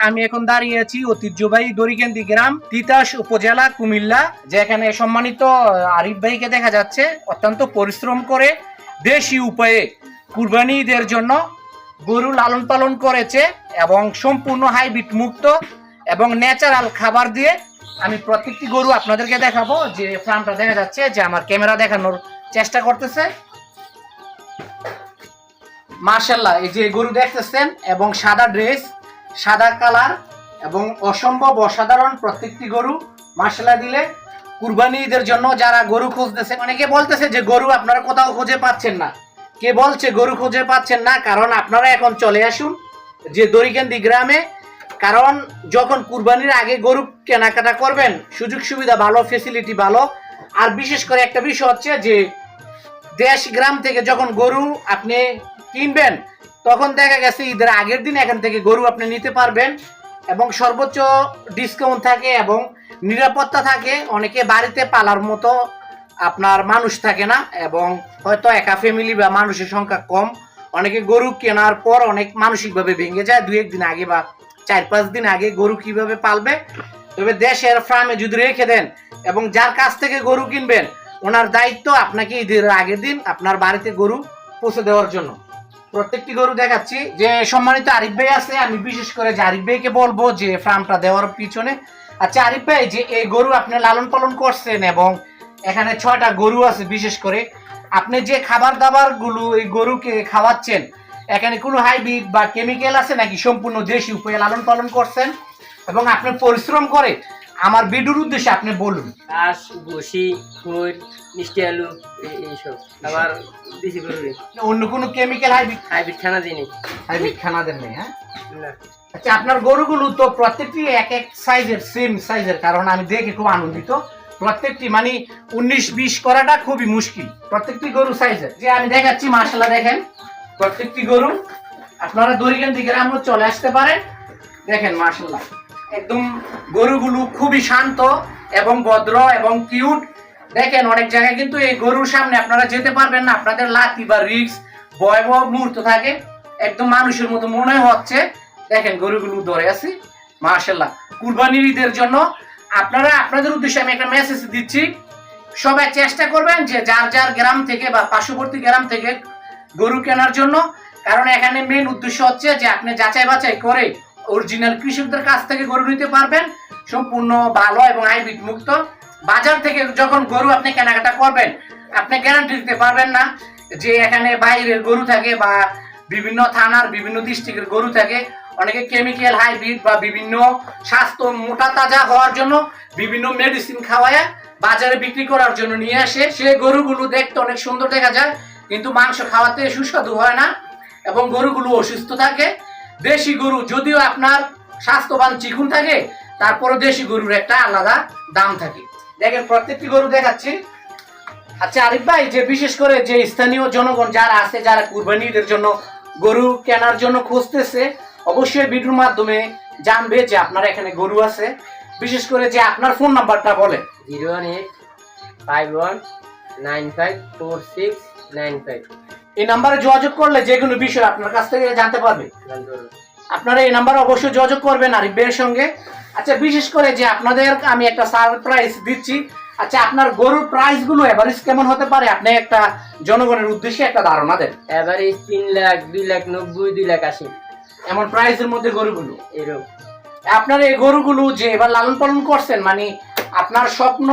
আমি এখন দাঁড়িয়ে আছি ঐতিহ্যবাহী দড়িকেন্দি গ্রাম, তিতাস উপজেলা, কুমিল্লা। যেখানে সম্মানিত আরিফ ভাইকে দেখা যাচ্ছে অত্যন্ত পরিশ্রম করে দেশি উপায়ে কুরবানি ঈদের জন্য গরু লালন পালন করেছে এবং সম্পূর্ণ হাইব্রিড মুক্ত এবং ন্যাচারাল খাবার দিয়ে আমি প্রত্যেকটি গরু আপনাদেরকে দেখাবো। যে ফার্মটা দেখা যাচ্ছে, যে আমার ক্যামেরা দেখানোর চেষ্টা করতেছে। মাশাআল্লাহ, এই যে গরু দেখতেছেন এবং সাদা ড্রেস, সাদা কালার এবং অসম্ভব অসাধারণ প্রত্যেকটি গরু। মাশাআল্লাহ দিলে কুরবানি ঈদের জন্য যারা গরু খুঁজতেছে, অনেকে বলতেছে যে গরু আপনারা কোথাও খুঁজে পাচ্ছেন না। কে বলছে গরু খুঁজে পাচ্ছেন না? কারণ আপনারা এখন চলে আসুন যে দড়িকেন্দি গ্রামে। কারণ যখন কুরবানির আগে গরু কেনাকাটা করবেন, সুযোগ সুবিধা ভালো, ফেসিলিটি ভালো। আর বিশেষ করে একটা বিষয় হচ্ছে যে দেশ গ্রাম থেকে যখন গরু আপনি কিনবেন, তখন দেখা গেছে ঈদের আগের দিন এখান থেকে গরু আপনি নিতে পারবেন এবং সর্বোচ্চ ডিসকাউন্ট থাকে এবং নিরাপত্তা থাকে। অনেকে বাড়িতে পালার মতো আপনার মানুষ থাকে না এবং হয়তো একা ফ্যামিলি বা মানুষের সংখ্যা কম। অনেকে গরু কেনার পর অনেক মানসিকভাবে ভেঙে যায়, 2-1 দিন আগে বা 4-5 দিন আগে গরু কিভাবে পালবে। তবে দেশের ফার্মে যদি রেখে দেন এবং যার কাছ থেকে গরু কিনবেন, ওনার দায়িত্ব আপনাকে ঈদের আগের দিন আপনার বাড়িতে গরু পৌঁছে দেওয়ার জন্য। প্রত্যেকটি গরু দেখাচ্ছি। যে সম্মানিত আরিফ ভাই আছে, আমি বিশেষ করে যে আরিফ ভাইকে বলবো যে ফার্মটা দেওয়ার পিছনে। আচ্ছা আরিফ ভাই, যে এই গরু আপনি লালন পালন করছেন এবং এখানে 6টা গরু আছে, বিশেষ করে আপনি যে খাবার দাবার গুলো এই গরুকে খাওয়াচ্ছেন, এখানে কোনো হাইব্রিড বা কেমিক্যাল আছে নাকি সম্পূর্ণ দেশি উপায়ে লালন পালন করছেন? এবং আপনি পরিশ্রম করে আমার ভিডিওর উদ্দেশ্যে আপনি বলুন। ঘাস, ভুসি, খৈর, মিষ্টি আলু, এইসব আবার দিছি গরুরে। অন্য কোনো কেমিক্যাল হাইব্রিড খানা দিই হাইব্রিড খানা দেন নাই? হ্যাঁ, না। আচ্ছা, আপনার গরুগুলো তো প্রত্যেকটি এক এক সাইজের, সেম সাইজের। কারণ আমি দেখে খুব আনন্দিত। প্রত্যেকটি মানে 19-20 করাটা খুবই মুশকিল। প্রত্যেকটি গরু সাইজের। যে আমি দেখাচ্ছি, মাশাআল্লাহ দেখেন প্রত্যেকটি গরু। আপনারা দড়িকেন্দি গ্রামে চলে আসতে পারেন। দেখেন মাশাআল্লাহ, একদম গরুগুলো খুবই শান্ত এবং ভদ্র এবং কিউট। দেখেন অনেক জায়গায় কিন্তু এই গরুর সামনে আপনারা যেতে পারবেন না, আপনাদের লাঠি বা রিস্ক ভয়াবহ মুহূর্ত থাকে। একদম মানুষের মতো মনে হচ্ছে। দেখেন গরুগুলো ধরে আছি। মাশাআল্লাহ, কুরবানির ঈদের জন্য আপনারা, আপনাদের উদ্দেশ্যে আমি একটা মেসেজ দিচ্ছি। সবাই চেষ্টা করবেন যে যার যার গ্রাম থেকে বা পার্শ্ববর্তী গ্রাম থেকে গরু কেনার জন্য। কারণ এখানে মেন উদ্দেশ্য হচ্ছে যে আপনি যাচাই বাছাই করে অরিজিনাল কৃষকদের কাছ থেকে গরু নিতে পারবেন, সম্পূর্ণ ভালো এবং হাইব্রিড মুক্ত। বাজার থেকে যখন গরু আপনি কেনাকাটা করবেন, আপনি গ্যারান্টি দিতে পারবেন না যে এখানে বাইরের গরু থাকে বা বিভিন্ন থানার বিভিন্ন ডিস্ট্রিক্টের গরু থাকে। অনেকে কেমিক্যাল, হাইব্রিড বা বিভিন্ন স্বাস্থ্য মোটা তাজা হওয়ার জন্য বিভিন্ন মেডিসিন খাওয়ায় বাজারে বিক্রি করার জন্য নিয়ে আসে। সে গরুগুলো দেখতে অনেক সুন্দর দেখা যায়, কিন্তু মাংস খাওয়াতে সুস্বাদু হয় না এবং গরুগুলো অসুস্থ থাকে। দেশি গরু যদিও আপনার স্বাস্থ্যবান চিকুন থাকে, তারপরে দেশি গরুর একটা আলাদা দাম থাকে। দেখেন প্রত্যেকটি গরু দেখাচ্ছি। আচ্ছা আরিফ ভাই, যে বিশেষ করে যে স্থানীয় জনগণ যারা আছে, যারা কুরবানি ঈদের জন্য গরু কেনার জন্য খুঁজতেছে, অবশ্যই ভিডিওর মাধ্যমে জানবে যে আপনার এখানে গরু আছে। বিশেষ করে যে আপনার ফোন নাম্বারটা বলেন। 01851954695। এই নাম্বারে যোগাযোগ করলে যে কোনো বিষয় আপনার কাছ থেকে জানতে পারবে। আপনারা এই নাম্বারে অবশ্যই যোগাযোগ করবেন আরিফ ভাইয়ের সঙ্গে। আচ্ছা, বিশেষ করে যে আপনাদের আমি একটা সারপ্রাইজ দিচ্ছি। আচ্ছা, আপনার গরুর প্রাইস গুলো এভারেজ কেমন হতে পারে? আপনি একটা জনগণের উদ্দেশ্যে একটা ধারণা দেন। এভারেজ 3 লাখ, 2 লাখ 90, 2 লাখ 80 এমন প্রাইসের মধ্যে গরুগুলো। এরকম। আপনার এই গরুগুলো যে এবার লালন পালন করছেন, মানে আপনার স্বপ্ন,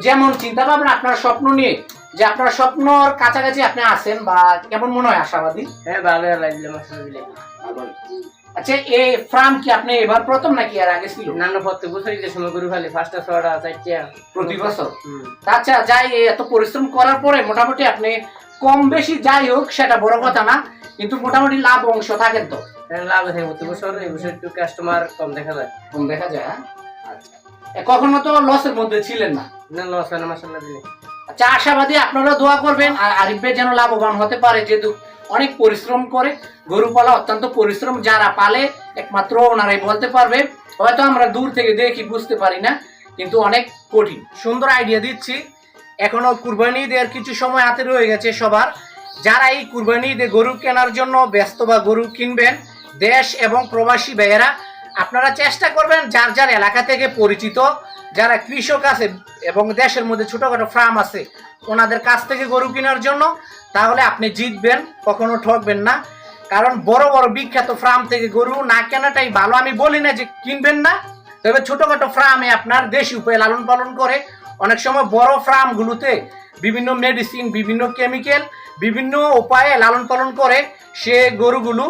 যেমন চিন্তা ভাবনা আপনার স্বপ্ন নিয়ে, যে আপনার স্বপ্নর কাছাকাছি আপনি আছেন বা কেমন মনে হয়? আশাবাদী? হ্যাঁ, ভালো লাগলো মাশাআল্লাহ। আচ্ছা, এই ফার্ম কি আপনি এবার প্রথম নাকি এর আগে ছিল? নানা প্রত্যেক বছর ঈদের সময় গরু খালি 5টা 6টা 4টা প্রতি বছর। আচ্ছা, যাই এত পরিশ্রম করার পরে মোটামুটি আপনি কম বেশি যাই হোক সেটা বড় কথা না, কিন্তু মোটামুটি লাভ অংশ থাকেন তো? লাভ থাকে প্রতি বছর। এই বছর একটু কাস্টমার কম দেখা যায়। কম দেখা যায়? আচ্ছা, কখনো তো লসের মধ্যে ছিলেন না? না, লস হয় না মাশাআল্লাহ দিলে। আচ্ছা, আশাবাদী আপনারা দোয়া করবেন আর আরিফ ভাই যেন লাভবান হতে পারে, যেহেতু অনেক পরিশ্রম করে। গরু পালা অত্যন্ত পরিশ্রম, যারা পালে একমাত্র ওনারাই বলতে পারবে। হয়তো আমরা দূর থেকে দেখি বুঝতে পারি না, কিন্তু অনেক কঠিন। সুন্দর আইডিয়া দিচ্ছি। এখনো কুরবানি ঈদের কিছু সময় হাতে রয়ে গেছে সবার। যারা এই কুরবানি ঈদে গরু কেনার জন্য ব্যস্ত বা গরু কিনবেন, দেশ এবং প্রবাসী ভাইয়েরা আপনারা চেষ্টা করবেন যার যার এলাকা থেকে পরিচিত যারা কৃষক আছে এবং দেশের মধ্যে ছোটখাটো ফার্ম আছে ওনাদের কাছ থেকে গরু কেনার জন্য, তাহলে আপনি জিতবেন, কখনো ঠকবেন না। কারণ বড় বড় বিখ্যাত ফার্ম থেকে গরু না কেনাটাই ভালো। আমি বলি না যে কিনবেন না, তবে ছোটখাটো ফার্মে আপনার দেশি উপায়ে লালন পালন করে, অনেক সময় বড় ফার্মগুলোতে বিভিন্ন মেডিসিন, বিভিন্ন কেমিক্যাল, বিভিন্ন উপায়ে লালন পালন করে সে গরুগুলো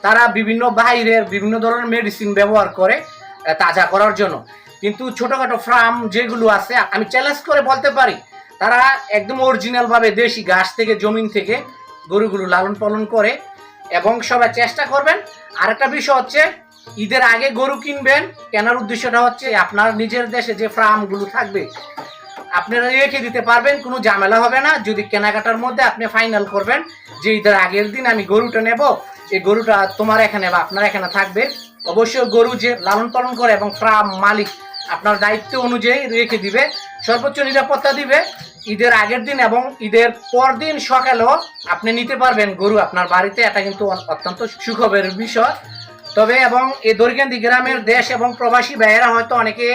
তারা বিভিন্ন বাইরের বিভিন্ন ধরনের মেডিসিন ব্যবহার করে তাজা করার জন্য। কিন্তু ছোটখাটো ফার্ম যেগুলো আছে আমি চ্যালেঞ্জ করে বলতে পারি তারা একদম অরিজিনালভাবে দেশি ঘাস থেকে জমিন থেকে গরুগুলো লালন পালন করে। এবং সবাই চেষ্টা করবেন। আরেকটা বিষয় হচ্ছে ঈদের আগে গরু কিনবেন, কেনার উদ্দেশ্যটা হচ্ছে আপনার নিজের দেশে যে ফার্মগুলো থাকবে আপনারা রেখে দিতে পারবেন, কোনো ঝামেলা হবে না। যদি কেনাকাটার মধ্যে আপনি ফাইনাল করবেন যে ঈদের আগের দিন আমি গরুটা নেব, এই গরুটা তোমার এখানে বা আপনার এখানে থাকবে, অবশ্যই গরু যে লালন পালন করে এবং ফার্ম মালিক আপনার দায়িত্ব অনুযায়ী রেখে দিবে, সর্বোচ্চ নিরাপত্তা দিবে। ঈদের আগের দিন এবং ঈদের পর দিন সকালেও আপনি নিতে পারবেন গরু আপনার বাড়িতে, এটা কিন্তু অত্যন্ত সুখবরের বিষয়। তবে এবং এই দরিকান্দি গ্রামের দেশ এবং প্রবাসী ভাইয়েরা হয়তো অনেকে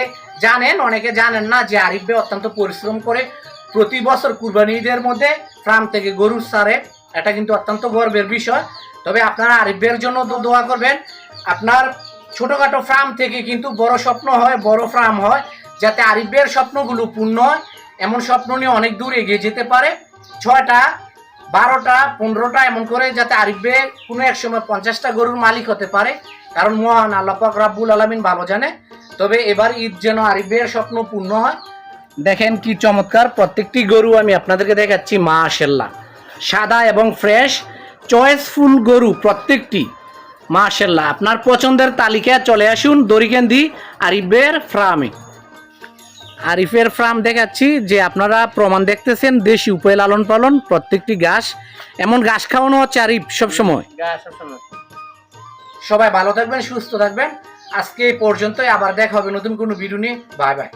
জানেন, অনেকে জানেন না যে আরিফ ভাই অত্যন্ত পরিশ্রম করে প্রতি বছর কুরবানি ঈদের মধ্যে ফার্ম থেকে গরু ছাড়ে, এটা কিন্তু অত্যন্ত গর্বের বিষয়। তবে আপনারা আরিফ ভাইয়ের জন্য দোয়া করবেন, আপনার ছোটখাটো ফার্ম থেকে কিন্তু বড় স্বপ্ন হয়, বড় ফার্ম হয়, যাতে আরিফ ভাইয়ের স্বপ্নগুলো পূর্ণ হয়। এমন স্বপ্ন নিয়ে অনেক দূর এগিয়ে যেতে পারে, 6টা 12টা 15টা এমন করে, যাতে আরিফ ভাই কোনো এক সময় 50টা গরুর মালিক হতে পারে। কারণ মহান আল্লাহ পাক রব্বুল আলামিন ভালো জানে। তবে এবার ঈদ যেন আরিফ ভাইয়ের স্বপ্ন পূর্ণ হয়। দেখেন কি চমৎকার প্রত্যেকটি গরু আমি আপনাদেরকে দেখাচ্ছি, মাশাআল্লাহ, সাদা এবং ফ্রেশ চয়েসফুল গরু প্রত্যেকটি, মাশাআল্লাহ। আপনার পছন্দের তালিকায় চলে আসুন দরিকান্দি আরিফ ভাইয়ের ফার্মে। আরিফের ফার্ম দেখাচ্ছি যে আপনারা প্রমাণ দেখতেছেন, দেশি উপায়ে লালন পালন, প্রত্যেকটি ঘাস, এমন ঘাস খাওয়ানো হচ্ছে আরিফ সবসময়। সবাই ভালো থাকবেন, সুস্থ থাকবেন। আজকে এই পর্যন্তই, আবার দেখা হবে নতুন কোনো ভিডিও নিয়ে। Bye bye.